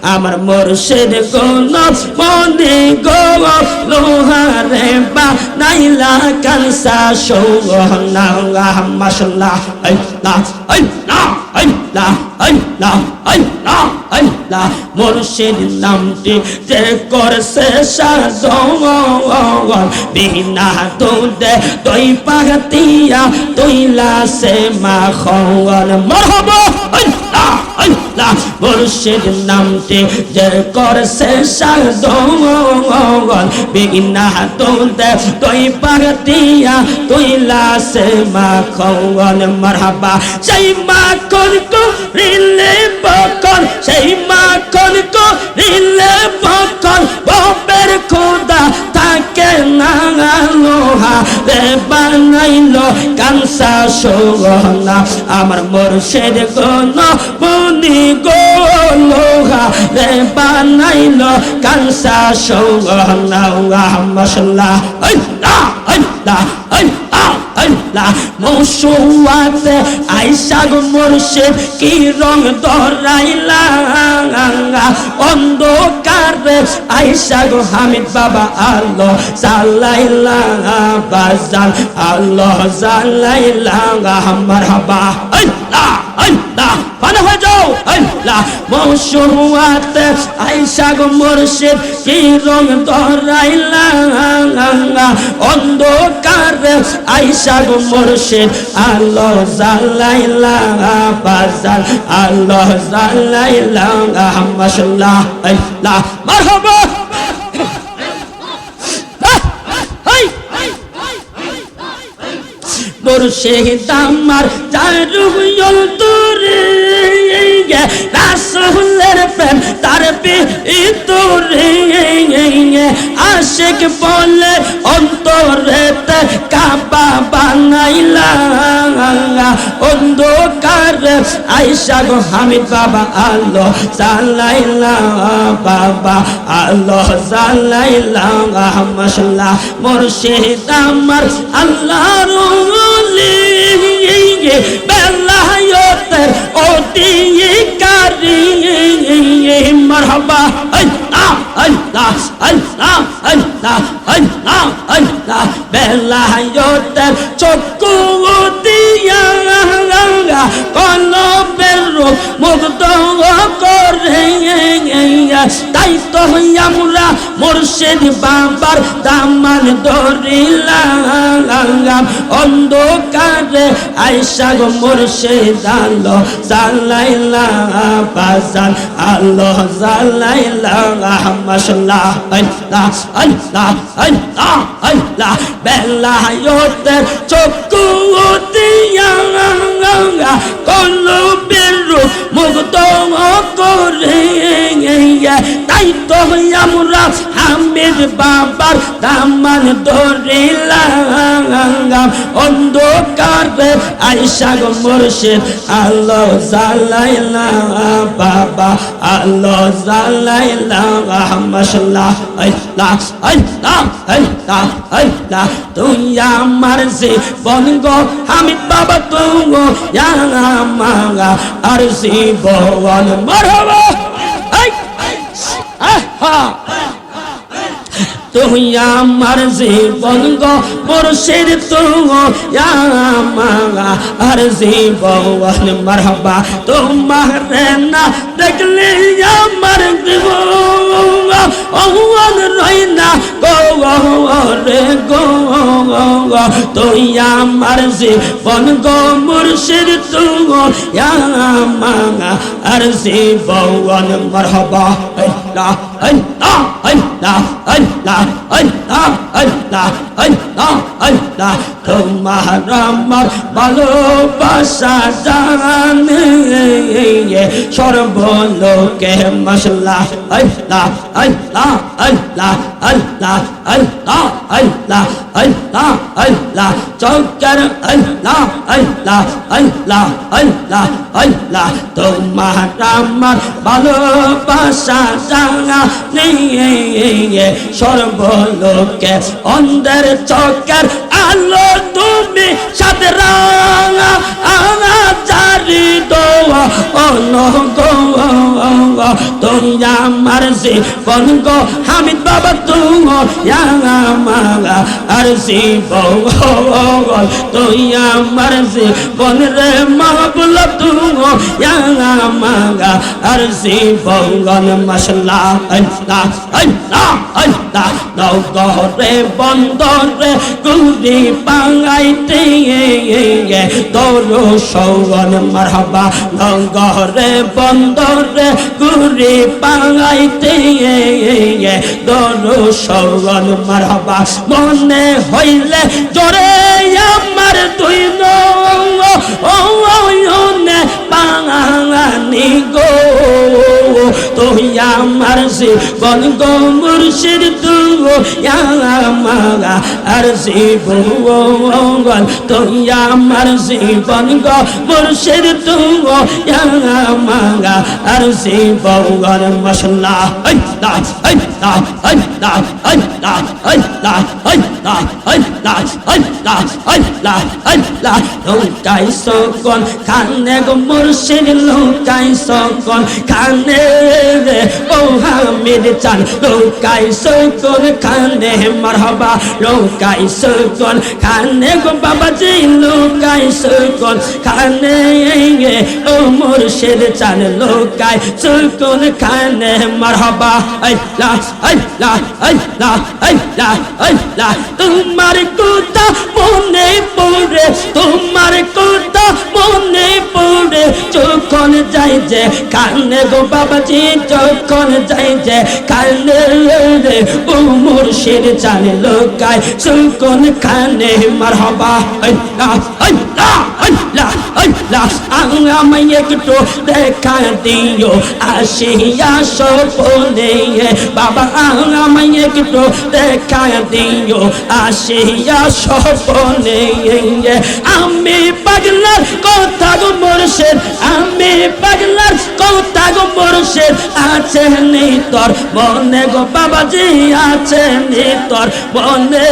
আমার মুর্শিদ গুণ মনে গো লোহারে বা নাইলা কানসা সোহনা মাশাআল্লাহ আল্লাহ আল্লাহ আল্লাহ আল্লাহ আল্লাহ আল্লাহ মুর্শিদ নামটি যে করছে সাজন বিনা দুধে দই পাতিয়া তৈলা সে মাখন মারহাবা আল্লাহ আল্লাহ মুর্শিদ নামটি যে করছে সাজন বিনা দুধে দই পাতিয়া তৈলা সে মাখন মারহাবা সেই মাখন কো রিলে বকন সেই মাখন কো রিলে বকন বাপের খোদা থাকে না লোহা রে বানাইলো কানসা সোহনা আমার মুর্শিদ গুণ মনি গো লোহা রে বানাইলো কানসা সোহনা মাশাআল্লাহ আল্লাহ আল্লাহ আল্লাহ আল্লাহ মৌসুয়াতে আইসা গো মুর্শিদ কি রং ধরাইলা অন্ধকারে আইসা গো হামিদ বাবা আল্লাহ জালাইলা বাজান আল্লাহ জালাইলা মারহাবা আল্লাহ আল্লাহ পানা হয়ে যাও আল্লাহ মৌসুয়াতে আইসা গো মুর্শিদ কি রং ধরাইলা অন্ধকারে আইসা গো মুর্শিদ আল্লাহ জালাইলা বাজান আল্লাহ জালাইলা মাশাআল্লাহ আল্লাহ মারহাবা মুর্শিদ আমার জারুল তোরে রাসূলের প্রেম তার ভিতরে আশিক বলে অন্তরেতে কাবা বানাইলা অন্ধকারে আইসা গো হামিদ বাবা আল্লাহ জালাইলা বাবা আল্লাহ জালাইলা মাশাআল্লাহ মুর্শিদ আমার আল্লাহর ওলি বেলায়েতের অধিকারী মারহাবা আল্লাহ আল্লাহ আল্লাহ আল্লাহ আল্লাহ আল্লাহ বেলায়েতের চক্ষু দিয়া কলবের রোগ মুগ্ধ করে তাই তো আমরা মুর্শিদ বাবার দামান ধরিলাম অন্ধকারে আইসা গো মুর্শিদ আল্লাহ জালাইলা বাজান আল্লাহ জালাইলা মাশাআল্লাহ আল্লাহ আল্লাহ আল্লাহ আল্লাহ বেলায়েতের চক্ষু দিয়া কলবের রোগ মুগ্ধ করে তাই তো আমরা হামিদ বাবার দামান ধরিলাম অন্ধকারে আইসা গো মুর্শিদ আল্লাহ জালাইলা বাবা আল্লাহ জালাইলা মাশাআল্লাহ আল্লাহ আল্লাহ আল্লাহ আল্লাহ তুই আমার জীবন গো হামিদ বাবা তুই আমার আর জীবন মারহাবা তুই আমার জীবন গো মুর্শিদ তুই আমার আর জীবন মারহাবা তোমার না দেখলে আমার জীবন রই না গো রে গো তুই আমার জীবন গো মুর্শিদ তুই আমার আর জীবন মারহাবা আল্লাহ আল্লাহ আল্লাহ আল্লাহ আল্লাহ আল্লাহ আল্লাহ আল্লাহ তোমার আমার ভালোবাসা জানে সর্বলোকে মাশাআল্লাহ আল্লাহ আল্লাহ আল্লাহ আল্লাহ আল্লাহ আল্লাহ আল্লাহ আল্লাহ চৌকার আল্লাহ আল্লাহ আল্লাহ আল্লাহ আল্লাহ তোমার আমার ভালোবাসা জানে সর্বলোকে অন্ধের চৌকার আলো তুমি সাদরা জারি দোয়া ও গো তুই আমার জীবন গো হামিদ বাবা তুই আমার জীবন তুই আমার জীবন রে মাহবুব তুই আমার জীবন মাশাআল্লাহ আল্লাহ আল্লাহ আল্লাহ নগরে বন্দরে গুলি পাঙ্গাইতে তোর সৌগন মারহাবা নগরে বন্দরে গুলি পাঙ্গাইতে তোর সৌগন মারহাবা মনে হইলে জোরে আমার তুই নে পাঙানি গো তুই আমার জীবন গো মুর্শিদ তুই আমার জীবন তুই আমার জীবন গো মুর্শিদ তুই আমার জীবন মাশাআল্লাহ আল্লাহ আল্লাহ আল্লাহ আল্লাহ আল্লাহ আল্লাহ আল্লাহ আল্লাহ আল্লাহ আল্লাহ লুকাই সকল খানে গো মুর্শিদ লুকাই সকল খানে ও হামিদ চান লুকাই সকল খানে মারহাবা লুকাই সকল খানে গো বাবাজি লুকাই সকল খানে ও মুর্শিদ চান লুকাই সকল খানে মারহাবা আল্লাহ আল্লাহ আল্লাহ আল্লাহ আল্লাহ তোমার কথা মনে পড়ে তোমার কথা মনে পড়ে যখন যাই যে কানে গো বাবাজি যখন যাই যে কানে রে ও মুর্শিদ জানে লোকায় যখন কানে মারহাবা আল্লাহ আল্লাহ আল্লাহ আল্লাহ আমায় একটু দেখা দিও আসিয়া স্বপ্নে বাবা আমায় একটু দেখা দিও আসিয়া স্বপ্নে আমি পাগলার কথা গো মুর্শিদ আমি পাগলার কথা গো মুর্শিদ আছে নি তোর মনে গো বাবাজি আছে নি তোর মনে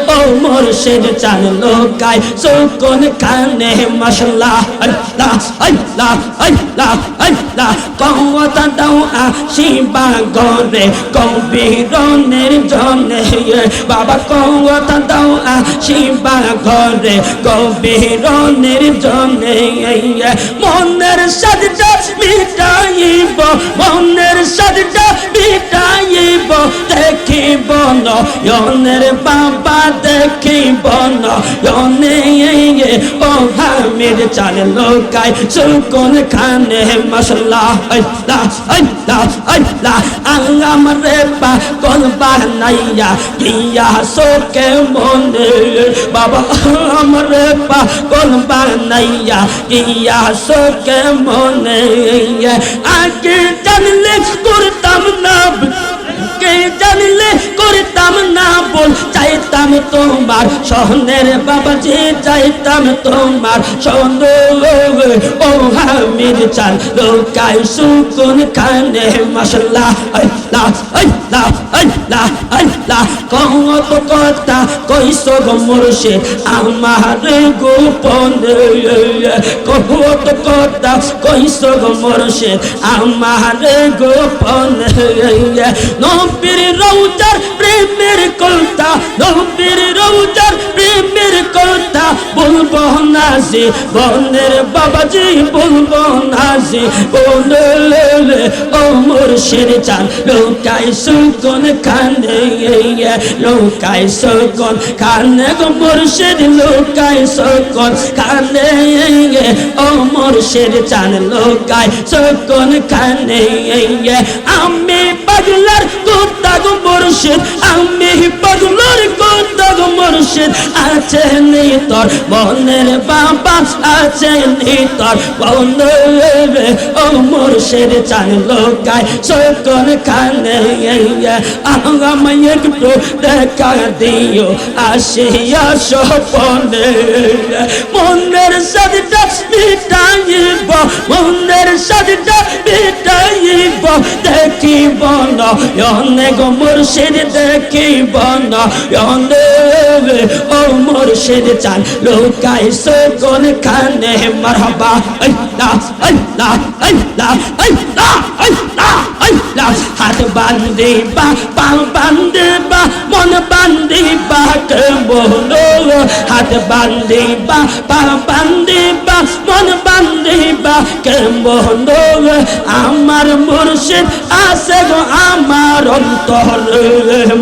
ও মুর্শিদ চান লোকায় সুকুন কানে মাশাআল্লাহ আল্লাহ আল্লাহ আল্লাহ আল্লাহ কথা দাও আসিবা গরে কবিরনের জনে বাবা কথা দাও আসিবা গরে কবিরনের জনে মনের সাজটা মিটাইব মনের সাজটা মিটাইব দেখিব নয়নের বাবা দেখিব নয়নে ও হামিদ চাল লোকায় সুকুন খানে মাশাআল্লাহ আল্লাহ আল্লাহ আল্লাহ আমারে পাগল বানাইয়া গিয়া সোকে মনে বাবা আমারে পাগল বানাইয়া গিয়া সোকে মনে আগে জানলে করতাম না কে জানলে করতাম না বল চাইতাম তোমার সোহনের বাবাজি চাইতাম তোমার সোহন ও হামিদ চাল লোকায় সুকুন খানে মাশাআল্লাহ আল্লাহ আল্লাহ আল্লাহ আল্লাহ কত কথা কইছো গো মুর্শিদ আমার গোপনে কত কথা কইছো গো মুর্শিদ আমার গোপনে নবীর রওজার প্রেমের কথা নবীর রওজার প্রেমের কথা বলবো না যে বনের বাবাজি বলবো না যে বলে ও মুর্শিদ চান লোকায় সুকুন খানে লোকায় সুকুন খানে গো মুর্শিদ লোকায় সুকুন খানে ও মুর্শিদ চান লোকায় সুকুন খানে আমি পাগলার কথা গো মুর্শিদ আমি পাগলার কথা গো মুর্শিদ আছে নি তোর মনের বাবা আছে নি তোর মনের ও মুর্শিদ চান লোকায় সুকুন খানে আমায় একটু দেখা দিও আসিয়া স্বপ্নে মনের সাজটা মিটাইব মনের সাজটা মিটাইব দেখিব নয়নে গো মুর্শিদ দেখিব নয়নে ও মুর্শিদ চান লুকাইছো কোনখানে মারহাবা আল্লাহ আল্লাহ আল্লাহ আল্লাহ আল্লাহ আল্লাহ হাত বান্ধিবা পা বান্ধিবা মন বান্ধিবা কে বলো হাত বান্ধিবা পা বান্ধিবা মন বান্ধিবা কে বলো আমার মুর্শিদ আছে গো আমার অন্তরে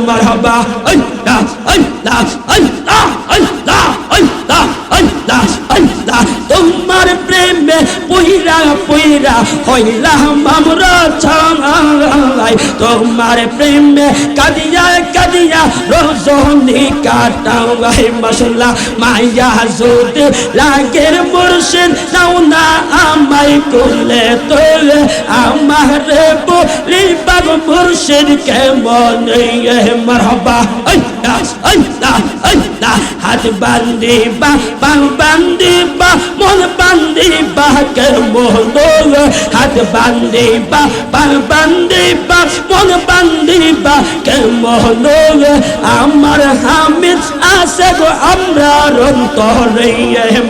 মারহাবা আল্লাহ আল্লাহ আল্লাহ আল্লাহ আল্লাহ আল্লাহ আল্লাহ তোমার প্রেমে পুইরা পুইরা হইলাম আমরা ছাই তোমার প্রেমে কাদিয়া কাদিয়া রজনী কাটাই মাশাআল্লাহ মায়া যদি লাগের মুর্শিদ নাও না আমায় কোলে তোলে আমার বলি বাগ মুর্শিদ কেমন মারহাবা আল্লাহ আল্লাহ আল্লাহ হাত বান্ধিবা পা বান্ধিবা মন বান্ধিবা কেমন হাত বান্ধিবা পা বান্ধিবা মন বান্ধিবা কেমন আমার হামিদ আছে গো আমরা অন্তরে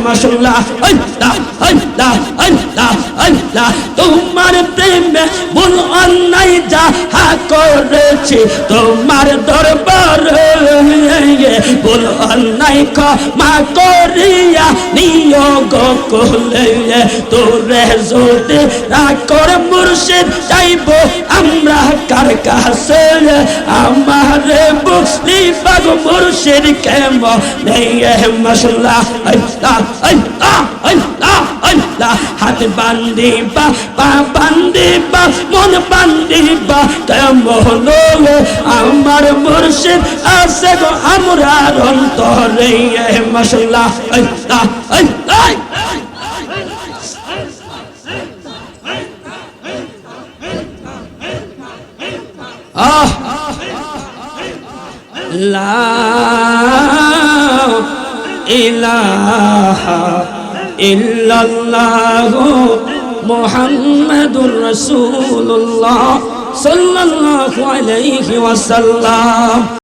মাশাআল্লাহ আল্লাহ আল্লাহ আল্লাহ আল্লাহ তোমার প্রেমে ভুল অন্যায় যাহা করেছি তোমার দরবারে ভুল অন্যায় ক্ষমা করিয়া নিয়োগ করলে তোরে যদি রাখর মুর্শিদ যাইব আমরা কার কাছে আমার বুঝলি পাগ মুর্শিদ কেমন মাশাআল্লাহ আল্লাহ আল্লাহ আল্লাহ আল্লাহ হাত বান্ধিবা পা বান্ধিবা মন বান্ধিবা কেমন আমার মুর্শিদ আছে গো আমরা অন্তরে মাশাআল্লাহ আল্লাহ আল্লাহ লা ইলাহা ইল্লাল্লাহু মুহাম্মাদুর রাসূলুল্লাহ সাল্লাল্লাহু আলাইহি ওয়াসাল্লাম।